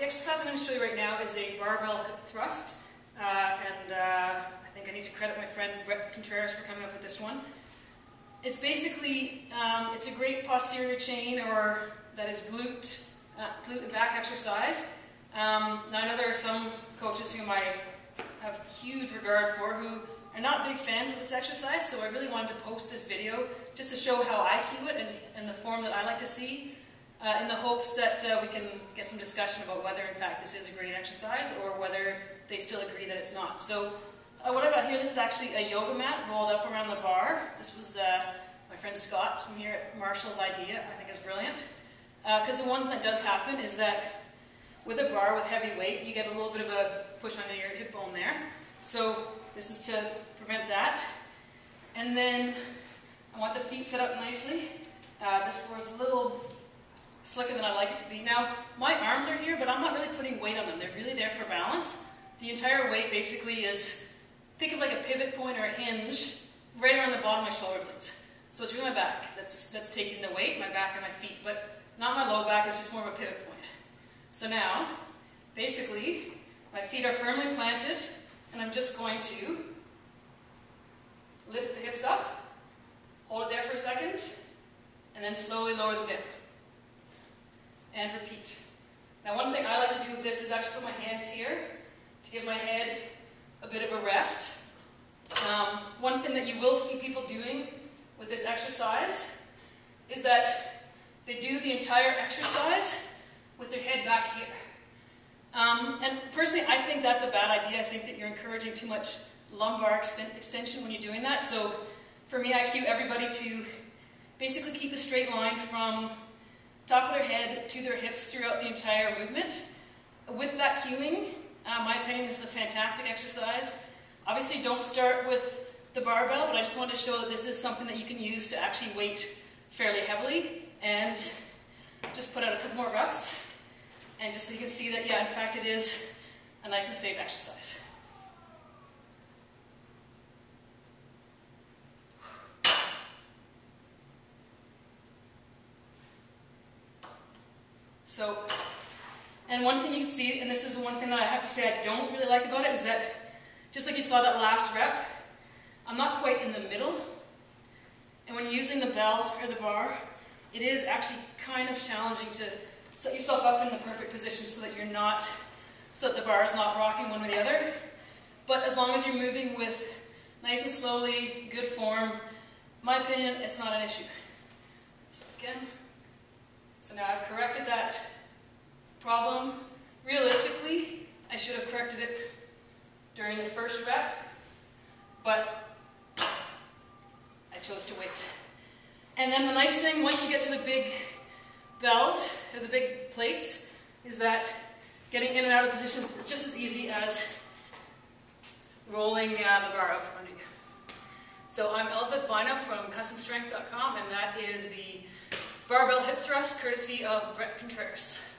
The exercise I'm going to show you right now is a barbell hip thrust, I think I need to credit my friend Brett Contreras for coming up with this one. It's basically, it's a great posterior chain, or that is glute and back exercise. Now I know there are some coaches whom I have huge regard for who are not big fans of this exercise, so I really wanted to post this video just to show how I cue it and the form that I like to see, in the hopes that we can get some discussion about whether in fact this is a great exercise or whether they still agree that it's not. So what I've got here, this is actually a yoga mat rolled up around the bar. This was my friend Scott's from here at Marshall's idea. I think it's brilliant. Because the one thing that does happen is that with a bar with heavy weight, you get a little bit of a push under your hip bone there. So this is to prevent that. And then I want the feet set up nicely. This floor is a little slicker than I like it to be. Now, my arms are here, but I'm not really putting weight on them. They're really there for balance. The entire weight basically is, think of like a pivot point or a hinge right around the bottom of my shoulder blades. So it's really my back that's taking the weight, my back and my feet, but not my low back, it's just more of a pivot point. So now, basically, my feet are firmly planted, and I'm just going to lift the hips up, hold it there for a second, and then slowly lower them down. And repeat. Now one thing I like to do with this is actually put my hands here to give my head a bit of a rest. One thing that you will see people doing with this exercise is that they do the entire exercise with their head back here. And personally, I think that's a bad idea. I think that you're encouraging too much lumbar extension when you're doing that. So for me, I cue everybody to basically keep a straight line from top of their head to their hips throughout the entire movement. With that cueing, my opinion, this is a fantastic exercise. Obviously, don't start with the barbell, but I just wanted to show that this is something that you can use to actually weight fairly heavily, and just put out a couple more reps, and just so you can see that, yeah, in fact, it is a nice and safe exercise. So, and one thing you can see, and this is one thing that I have to say I don't really like about it, is that, just like you saw that last rep, I'm not quite in the middle. And when you're using the bell or the bar, it is actually kind of challenging to set yourself up in the perfect position so that you're not, so that the bar is not rocking one way or the other. But as long as you're moving with nice and slowly, good form, in my opinion, it's not an issue. So again, so now I've corrected that problem. Realistically, I should have corrected it during the first rep, but I chose to wait. And then the nice thing, once you get to the big bells, or the big plates, is that getting in and out of positions is just as easy as rolling the bar out from under you. So I'm Elizabeth Vino from CustomStrength.com, and that is the barbell hip thrust courtesy of Brett Contreras.